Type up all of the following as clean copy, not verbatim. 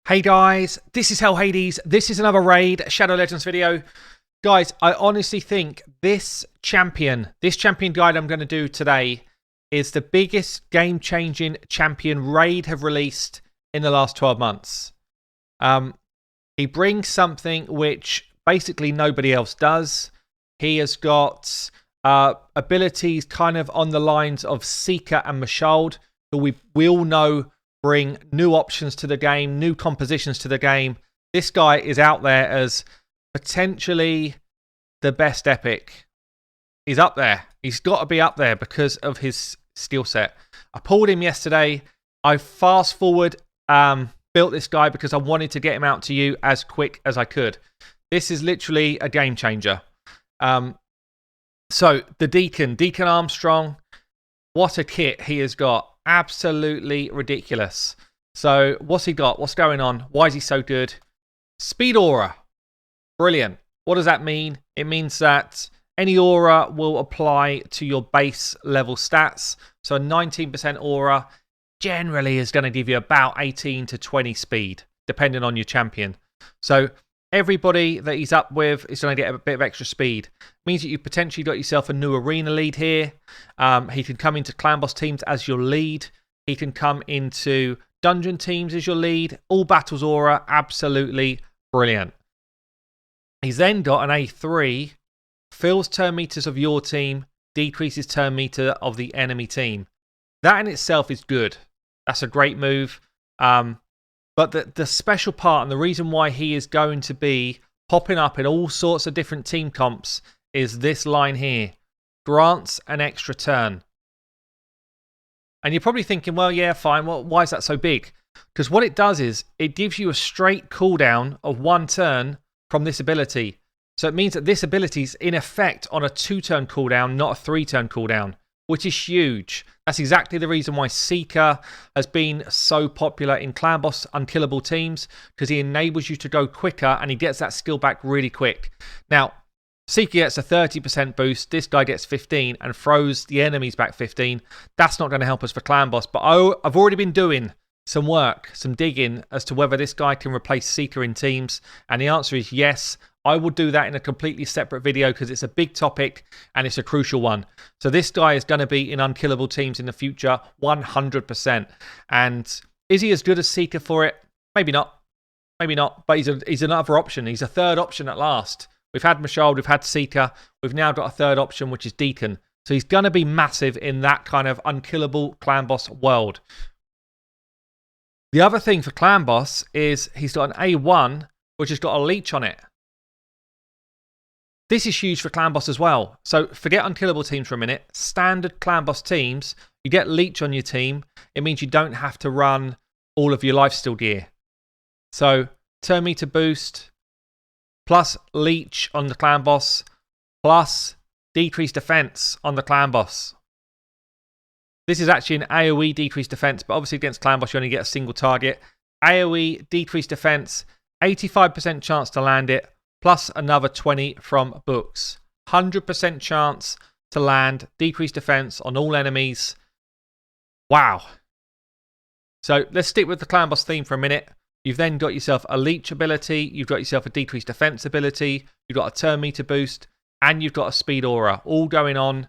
Hey guys, this is Hell Hades. This is another raid Shadow Legends video. Guys, I honestly think this champion guide I'm going to do today is the biggest game-changing champion raid have released in the last 12 months. He brings something which basically nobody else does. He has got abilities kind of on the lines of Seeker and Mashold, who we all know bring new options to the game, new compositions to the game. This guy is out there as potentially the best epic. He's up there. He's got to be up there because of his skill set. I pulled him yesterday. I fast forward built this guy because I wanted to get him out to you as quick as I could. This is literally a game changer. So the Deacon Armstrong, what a kit he has got. Absolutely ridiculous. So what's he got? What's going on? Why is he so good? Speed aura. Brilliant. What does that mean? It means that any aura will apply to your base level stats. So a 19% aura generally is going to give you about 18 to 20 speed, depending on your champion. So everybody that he's up with is going to get a bit of extra speed. Means that you potentially got yourself a new arena lead here. He can come into clan boss teams as your lead. He can come into dungeon teams as your lead. All battles aura, absolutely brilliant. He's then got an A3, fills turn meters of your team, decreases turn meter of the enemy team. That in itself is good. That's a great move. But the special part and the reason why he is going to be popping up in all sorts of different team comps is this line here. Grants an extra turn. And you're probably thinking, well, yeah, fine. Well, why is that so big? Because what it does is it gives you a straight cooldown of 1 turn from this ability. So it means that this ability is in effect on a 2-turn cooldown, not a 3-turn cooldown, which is huge. That's exactly the reason why Seeker has been so popular in clan boss unkillable teams, because he enables you to go quicker and he gets that skill back really quick. Now, Seeker gets a 30% boost, this guy gets 15 and throws the enemies back 15. That's not going to help us for clan boss, but I've already been doing some work, some digging as to whether this guy can replace Seeker in teams, and the answer is yes. I will do that in a completely separate video because it's a big topic and it's a crucial one. So this guy is going to be in unkillable teams in the future, 100%. And is he as good as Seeker for it? Maybe not. Maybe not, but he's another option. He's a third option at last. We've had Mashold, we've had Seeker, we've now got a third option, which is Deacon. So he's going to be massive in that kind of unkillable clan boss world. The other thing for clan boss is he's got an A1, which has got a leech on it. This is huge for clan boss as well. So forget unkillable teams for a minute. Standard clan boss teams, you get leech on your team. It means you don't have to run all of your lifesteal gear. So turn meter boost, plus leech on the clan boss, plus decreased defense on the clan boss. This is actually an AoE decreased defense, but obviously against clan boss you only get a single target. AoE decreased defense, 85% chance to land it, plus another 20 from books. 100% chance to land decreased defense on all enemies. Wow. So let's stick with the clan boss theme for a minute. You've then got yourself a leech ability, you've got yourself a decreased defense ability, you've got a turn meter boost, and you've got a speed aura, all going on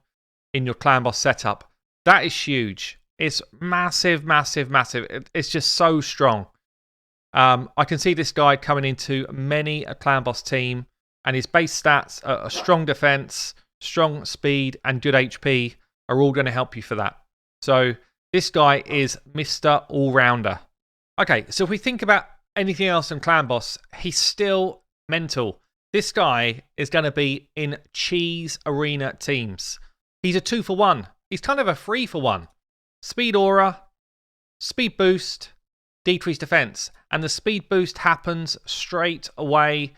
in your clan boss setup. That is huge. It's massive, massive, massive. It's just so strong. I can see this guy coming into many a clan boss team, and his base stats, a strong defense, strong speed, and good HP are all going to help you for that. So this guy is Mr. All-Rounder. Okay, so if we think about anything else in clan boss, he's still mental. This guy is going to be in cheese arena teams. He's a 2-for-1. He's kind of a 3-for-1. Speed aura, speed boost, decreased defense. And the speed boost happens straight away,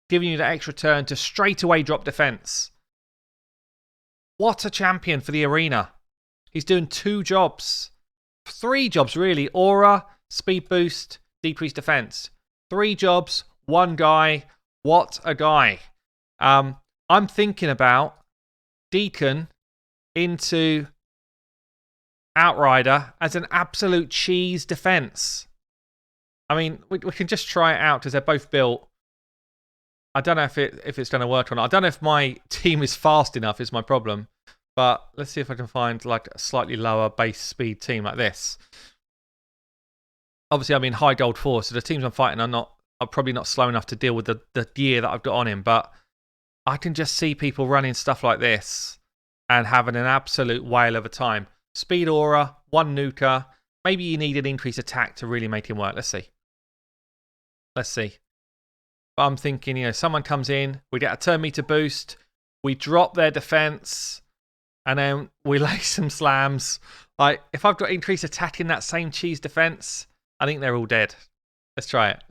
giving you the extra turn to straight away drop defense. What a champion for the arena. He's doing 2 jobs. 3 jobs, really. Aura, speed boost, decreased defense. 3 jobs, 1 guy. What a guy. I'm thinking about Deacon into Outrider as an absolute cheese defense. I mean, we can just try it out because they're both built. I don't know if it's going to work or not. I don't know if my team is fast enough is my problem. But let's see if I can find like a slightly lower base speed team like this. Obviously, I'm in high gold 4, so the teams I'm fighting are probably not slow enough to deal with the gear that I've got on him. But I can just see people running stuff like this and having an absolute whale of a time. Speed aura, 1 nuker. Maybe you need an increased attack to really make him work. Let's see. Let's see. But I'm thinking, someone comes in, we get a turn meter boost, we drop their defense, and then we lay some slams. Like, if I've got increased attack in that same cheese defense, I think they're all dead. Let's try it.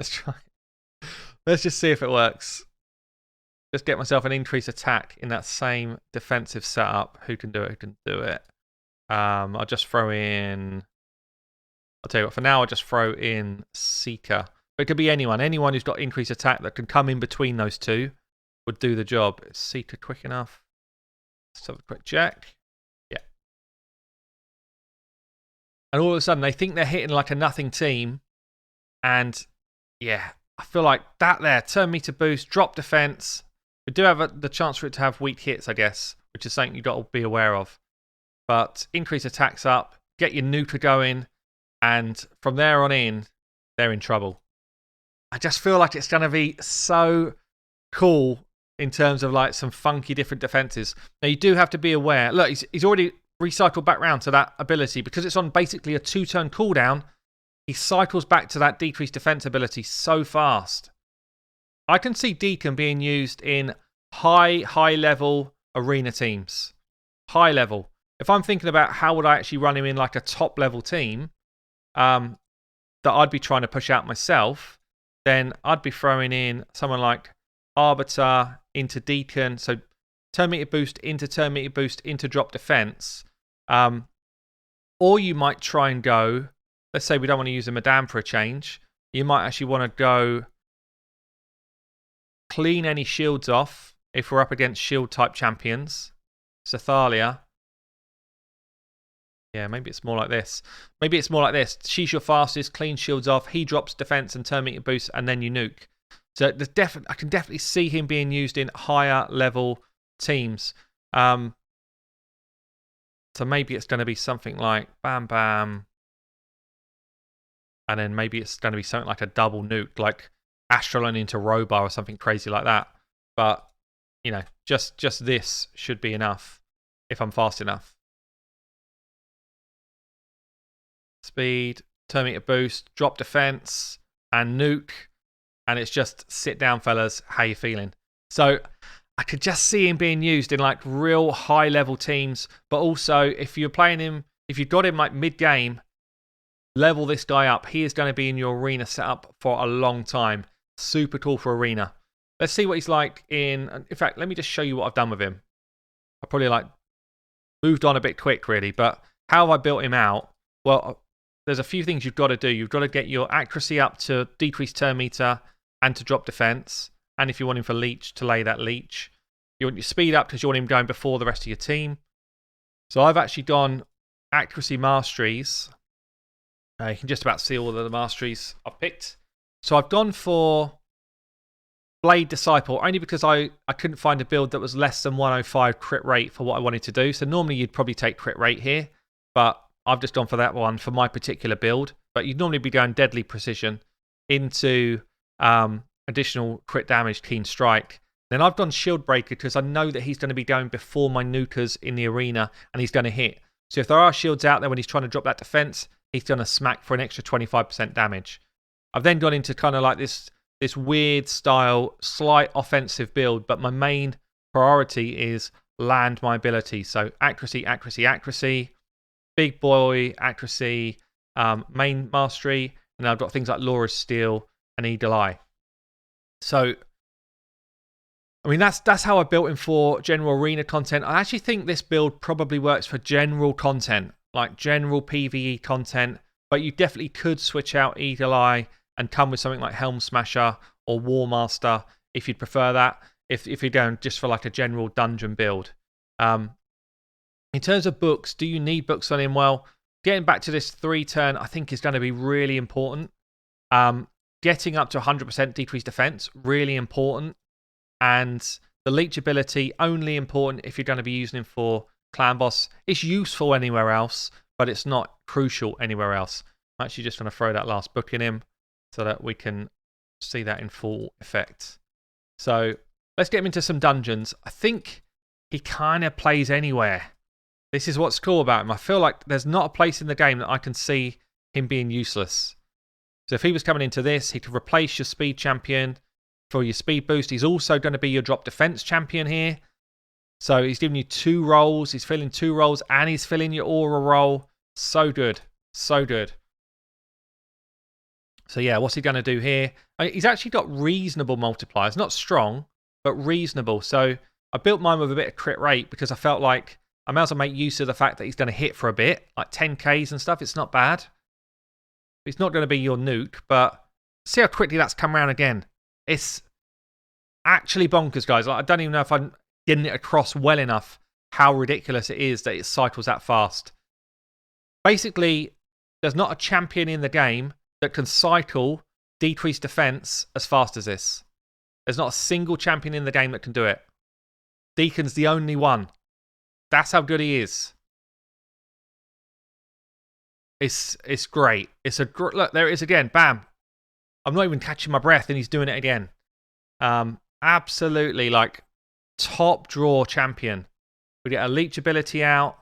Let's just see if it works. Just get myself an increased attack in that same defensive setup. Who can do it? I'll just throw in... I'll tell you what, for now I'll just throw in Seeker. But it could be anyone. Anyone who's got increased attack that can come in between those two would do the job. Is Seeker quick enough? Let's have a quick check. Yeah. And all of a sudden, they think they're hitting like a nothing team. And, yeah, I feel like that there. Turn meter boost, drop defense. We do have the chance for it to have weak hits, I guess, which is something you've got to be aware of. But increase attacks up, get your nuker going, and from there on in, they're in trouble. I just feel like it's going to be so cool in terms of like some funky different defenses. Now, you do have to be aware. Look, he's already recycled back round to that ability. Because it's on basically a 2-turn cooldown, he cycles back to that decreased defense ability so fast. I can see Deacon being used in high level arena teams. High level. If I'm thinking about how would I actually run him in like a top level team that I'd be trying to push out myself, then I'd be throwing in someone like Arbiter into Deacon. So turn meter boost into drop defense. Or you might try and go, let's say we don't want to use a Madame for a change. You might actually want to go clean any shields off if we're up against shield type champions. So Thalia. Yeah, maybe it's more like this. She's your fastest, clean shields off. He drops defense and turn meter boost, and then you nuke. So I can definitely see him being used in higher level teams. So maybe it's going to be something like Bam Bam. And then maybe it's going to be something like a double nuke, like Astrolon into Robar or something crazy like that. But, just this should be enough if I'm fast enough. Speed, turn meter boost, drop defense, and nuke. And it's just sit down, fellas. How you feeling? So I could just see him being used in like real high level teams. But also, if you're playing him, if you've got him like mid game, level this guy up. He is going to be in your arena setup for a long time. Super cool for arena. Let's see what he's like in fact, let me just show you what I've done with him. I probably moved on a bit quick, really. But how have I built him out? Well, there's a few things you've got to do. You've got to get your accuracy up to decrease turn meter and to drop defense. And if you want him for leech, to lay that leech. You want your speed up because you want him going before the rest of your team. So I've actually gone accuracy masteries. You can just about see all of the masteries I've picked. So I've gone for Blade Disciple, only because I couldn't find a build that was less than 105 crit rate for what I wanted to do. So normally you'd probably take crit rate here, but I've just gone for that one for my particular build. But you'd normally be going Deadly Precision into additional crit damage, Keen Strike. Then I've gone Shield Breaker because I know that he's going to be going before my nukers in the arena and he's going to hit. So if there are shields out there when he's trying to drop that defense, he's going to smack for an extra 25% damage. I've then gone into kind of like this weird style, slight offensive build, but my main priority is land my ability. So accuracy, big boy accuracy, main mastery, and I've got things like Laura's Steel and Eagle Eye. So, I mean, that's how I built him for general arena content. I actually think this build probably works for general content, like general PvE content, but you definitely could switch out Eagle Eye and come with something like Helm Smasher or War Master if you'd prefer that, if you're going just for like a general dungeon build. In terms of books, do you need books on him? Well, getting back to this 3-turn, I think is going to be really important. Getting up to 100% decreased defense, really important. And the leech ability, only important if you're going to be using him for clan boss. It's useful anywhere else, but it's not crucial anywhere else. I'm actually just going to throw that last book in him so that we can see that in full effect. So let's get him into some dungeons. I think he kind of plays anywhere. This is what's cool about him. I feel like there's not a place in the game that I can see him being useless. So if he was coming into this, he could replace your speed champion for your speed boost. He's also going to be your drop defense champion here. So he's giving you 2 roles. He's filling 2 roles and he's filling your aura role. So good. So good. So yeah, what's he going to do here? He's actually got reasonable multipliers. Not strong, but reasonable. So I built mine with a bit of crit rate because I felt like I might as well make use of the fact that he's going to hit for a bit. Like 10Ks and stuff. It's not bad. It's not going to be your nuke, but see how quickly that's come around again. It's actually bonkers, guys. Like, I don't even know if I'm getting it across well enough how ridiculous it is that it cycles that fast. Basically, there's not a champion in the game that can cycle decreased defense as fast as this. There's not a single champion in the game that can do it. Deacon's the only one. That's how good he is. It's great. It's a look. There it is again. Bam. I'm not even catching my breath, and he's doing it again. Absolutely, like top draw champion. We get a leech ability out,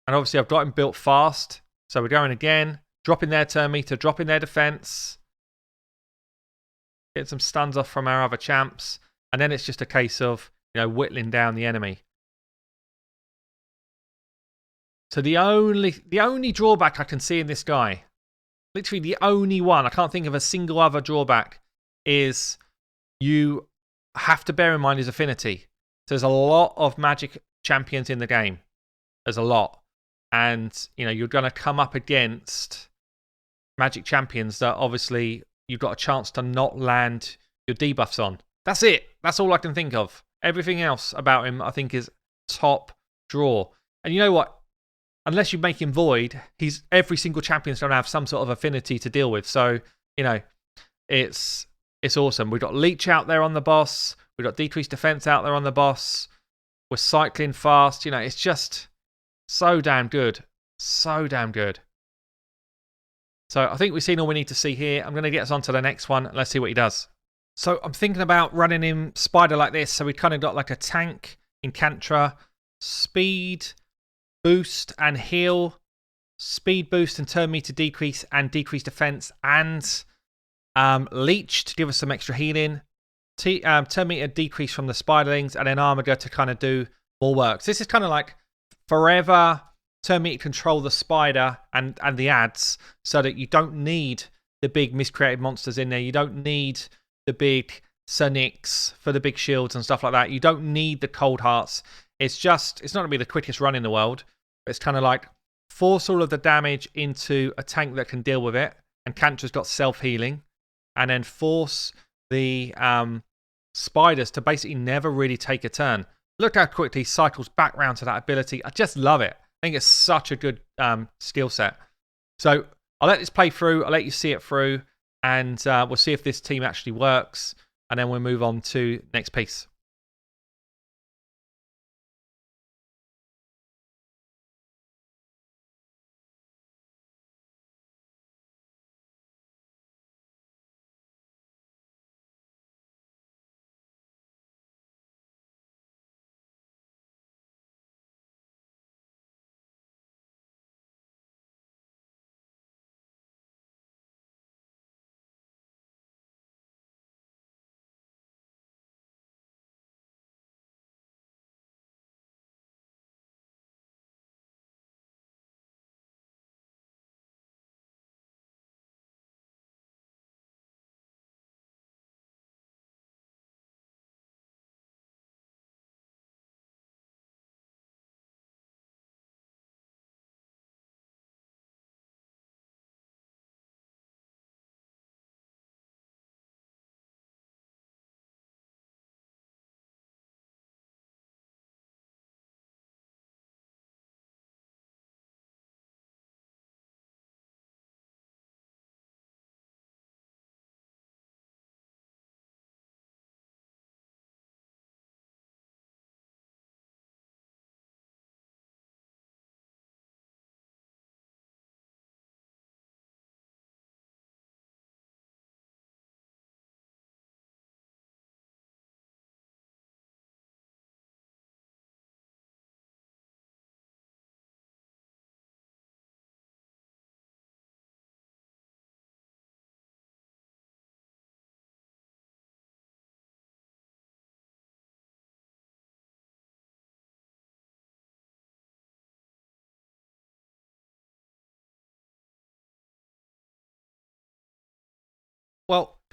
and obviously I've got him built fast. So we're going again, dropping their turn meter, dropping their defense, getting some stuns off from our other champs, and then it's just a case of whittling down the enemy. So the only drawback I can see in this guy, literally the only one, I can't think of a single other drawback, is you have to bear in mind his affinity. So there's a lot of magic champions in the game. There's a lot. And, you're going to come up against magic champions that obviously you've got a chance to not land your debuffs on. That's it. That's all I can think of. Everything else about him, I think, is top draw. And you know what? Unless you make him void, every single champion's going to have some sort of affinity to deal with. So, it's awesome. We've got leech out there on the boss. We've got decreased defense out there on the boss. We're cycling fast. It's just so damn good. So damn good. So I think we've seen all we need to see here. I'm going to get us on to the next one. Let's see what he does. So I'm thinking about running him spider like this. So we kind of got like a tank, Incantra, speed, boost and heal, speed boost and turn meter decrease and decrease defense, and leech to give us some extra healing, turn meter decrease from the spiderlings, and then armor to kind of do more work. So this is kind of like forever turn meter control the spider and the ads, so that you don't need the big miscreated monsters in there. You don't need the big Sonics for the big shields and stuff like that. You don't need the cold hearts. It's not going to be the quickest run in the world. But it's kind of like force all of the damage into a tank that can deal with it. And Cantra's got self-healing. And then force the spiders to basically never really take a turn. Look how quickly he cycles back round to that ability. I just love it. I think it's such a good skill set. So I'll let this play through. I'll let you see it through. And we'll see if this team actually works. And then we'll move on to next piece.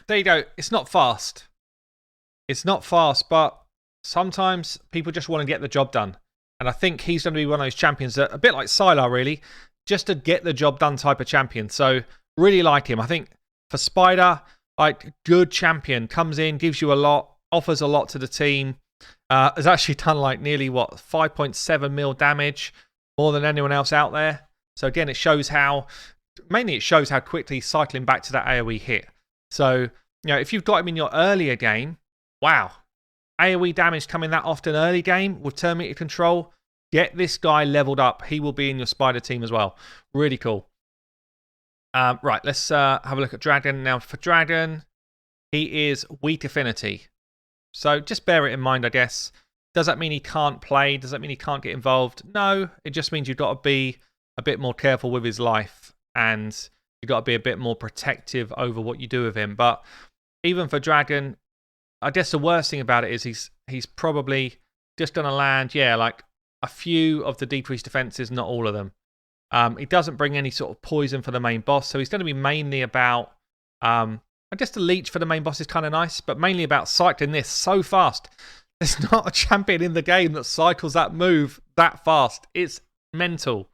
There you go. It's not fast. It's not fast, but sometimes people just want to get the job done. And I think he's going to be one of those champions that, a bit like Sylar, really, just to get the job done type of champion. So, really like him. I think for Spider, like, good champion. Comes in, gives you a lot, offers a lot to the team. Has actually done, like, nearly, 5.7 mil damage, more than anyone else out there. So, again, it shows how quickly he's cycling back to that AoE hit. So, if you've got him in your earlier game, wow. AoE damage coming that often early game with turn meter control. Get this guy leveled up. He will be in your Spider team as well. Really cool. Right, let's have a look at Dragon. Now, for Dragon, he is weak affinity. So just bear it in mind, I guess. Does that mean he can't play? Does that mean he can't get involved? No, it just means you've got to be a bit more careful with his life. And you've got to be a bit more protective over what you do with him. But even for Dragon, I guess the worst thing about it is he's probably just going to land, like a few of the decreased defenses, not all of them. He doesn't bring any sort of poison for the main boss, so he's going to be mainly about, I guess the leech for the main boss is kind of nice, but mainly about cycling this so fast. There's not a champion in the game that cycles that move that fast. It's mental.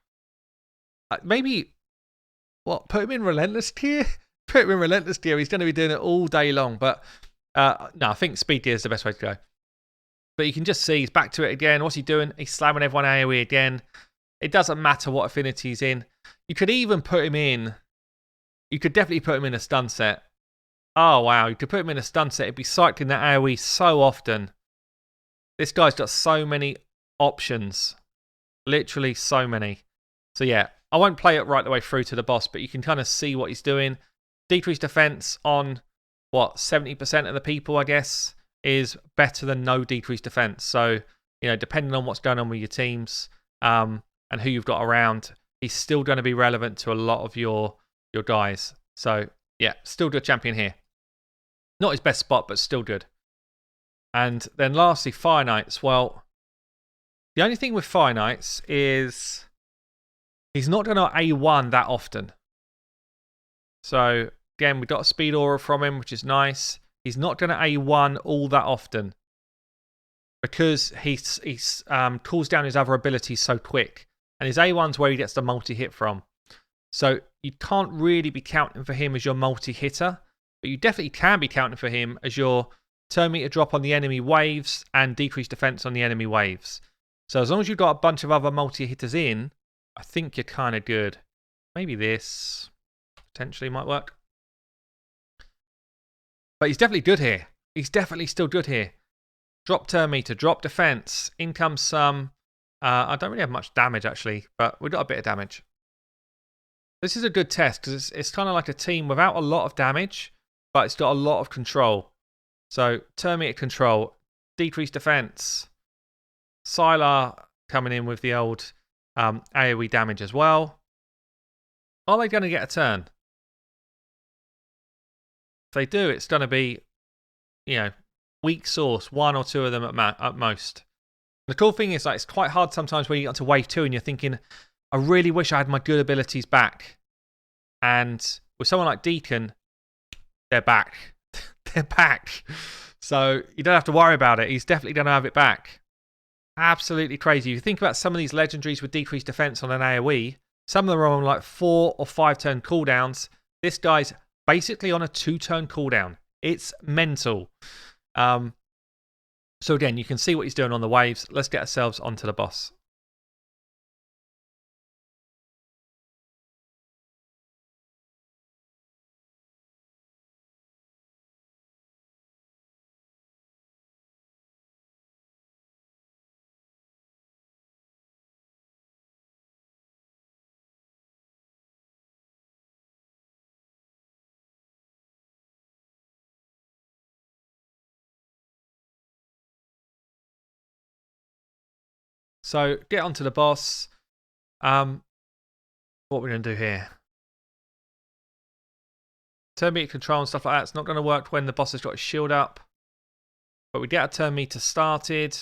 Maybe, put him in Relentless tier? Put him in Relentless tier, he's going to be doing it all day long, but no, I think speed gear is the best way to go. But you can just see he's back to it again. What's he doing? He's slamming everyone AoE again. It doesn't matter what affinity he's in. You could even put him in. You could definitely put him in a stun set. Oh, wow. You could put him in a stun set. He'd be cycling that AoE so often. This guy's got so many options. Literally so many. So, yeah, I won't play it right the way through to the boss, but you can kind of see what he's doing. Decreased defense on 70% of the people, I guess, is better than no decreased defense. So, depending on what's going on with your teams and who you've got around, he's still going to be relevant to a lot of your guys. So, yeah, still good champion here. Not his best spot, but still good. And then lastly, Fire Knights. Well, the only thing with Fire Knights is he's not going to A1 that often. So, again, we got a speed aura from him, which is nice. He's not going to A1 all that often because he cools down his other abilities so quick. And his A1's where he gets the multi-hit from. So you can't really be counting for him as your multi-hitter, but you definitely can be counting for him as your turn meter drop on the enemy waves and decreased defense on the enemy waves. So as long as you've got a bunch of other multi-hitters in, I think you're kind of good. Maybe this potentially might work. But he's definitely good here. He's definitely still good here. Drop turn meter, drop defense, in comes some. I don't really have much damage actually, but we've got a bit of damage. This is a good test because it's kind of like a team without a lot of damage, but it's got a lot of control. So turn meter control, decreased defense. Sylar coming in with the old AoE damage as well. Are they going to get a turn? If they do, it's going to be, weak source, one or two of them at most. The cool thing is, it's quite hard sometimes when you get to wave 2 and you're thinking, I really wish I had my good abilities back. And with someone like Deacon, they're back. They're back. So you don't have to worry about it. He's definitely going to have it back. Absolutely crazy. You think about some of these legendaries with decreased defense on an AoE, some of them are on like 4 or 5 turn cooldowns. This guy's basically on a 2-turn cooldown. It's mental. So again, you can see what he's doing on the waves. Let's get ourselves onto the boss. So get onto the boss. What we're going to do here. Turn meter control and stuff like that. It's not going to work when the boss has got his shield up. But we get our turn meter started.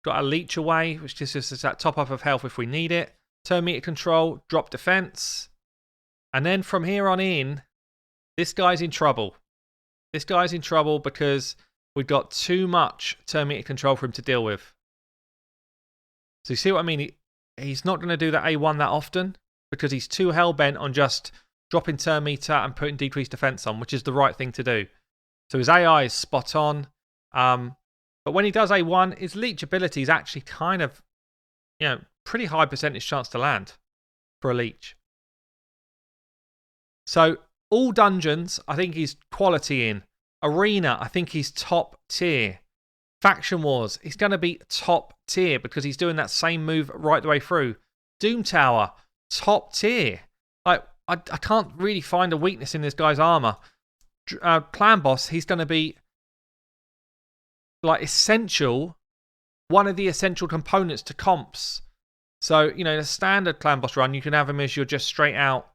Got our leech away, which gives us that top up of health if we need it. Turn meter control, drop defense. And then from here on in, This guy's in trouble. This guy's in trouble because we've got too much turn meter control for him to deal with. So you see what I mean? He's not going to do that A1 that often because he's too hell-bent on just dropping turn meter and putting decreased defense on, which is the right thing to do. So his AI is spot on. But when he does A1, his leech ability is actually kind of, pretty high percentage chance to land for a leech. So all dungeons, I think he's quality in. Arena, I think he's top tier. Faction Wars, he's going to be top tier because he's doing that same move right the way through. Doom Tower, top tier. Like, I can't really find a weakness in this guy's armor. Clan Boss, he's going to be like essential, one of the essential components to comps. So, in a standard Clan Boss run, you can have him as your just straight out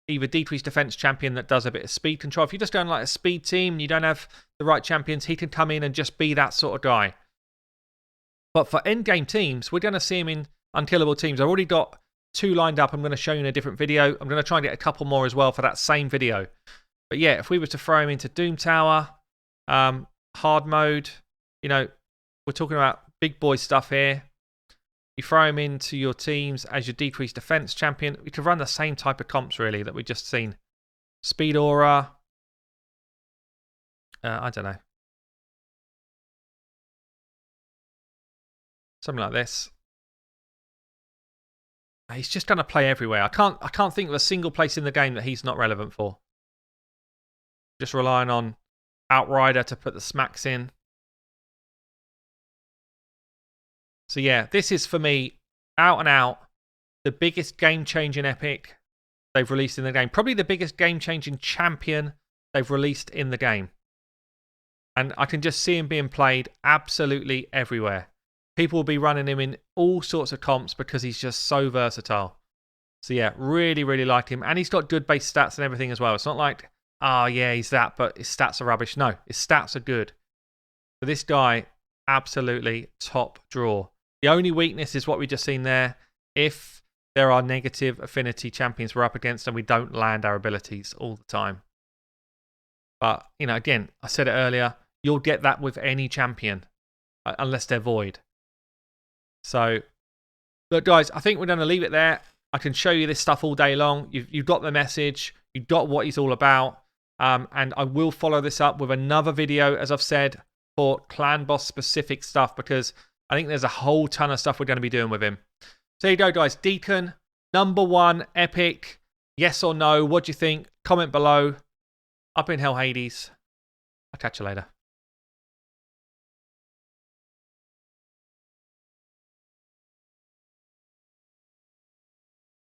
either decreased defense champion that does a bit of speed control. If you're just going like a speed team and you don't have the right champions, he can come in and just be that sort of guy. But for endgame teams, we're going to see him in unkillable teams. I've already got 2 lined up. I'm going to show you in a different video. I'm going to try and get a couple more as well for that same video. But yeah, if we were to throw him into Doom Tower, hard mode, we're talking about big boy stuff here. You throw him into your teams as your decreased defense champion. We could run the same type of comps, really, that we've just seen. Speed Aura. I don't know. Something like this. He's just going to play everywhere. I can't think of a single place in the game that he's not relevant for. Just relying on Outrider to put the smacks in. So yeah, this is for me, out and out, the biggest game-changing epic they've released in the game. Probably the biggest game-changing champion they've released in the game. And I can just see him being played absolutely everywhere. People will be running him in all sorts of comps because he's just so versatile. So yeah, really, really like him. And he's got good base stats and everything as well. It's not like, oh yeah, he's that, but his stats are rubbish. No, his stats are good. So this guy, absolutely top draw. The only weakness is what we just seen there. If there are negative affinity champions we're up against and we don't land our abilities all the time. But, again, I said it earlier, you'll get that with any champion, unless they're void. So, look, guys, I think we're going to leave it there. I can show you this stuff all day long. You've got the message. You've got what he's all about. And I will follow this up with another video, as I've said, for Clan Boss specific stuff, because I think there's a whole ton of stuff we're going to be doing with him. So there you go, guys. Deacon, #1 epic. Yes or no? What do you think? Comment below. Up in Hell Hades. I'll catch you later.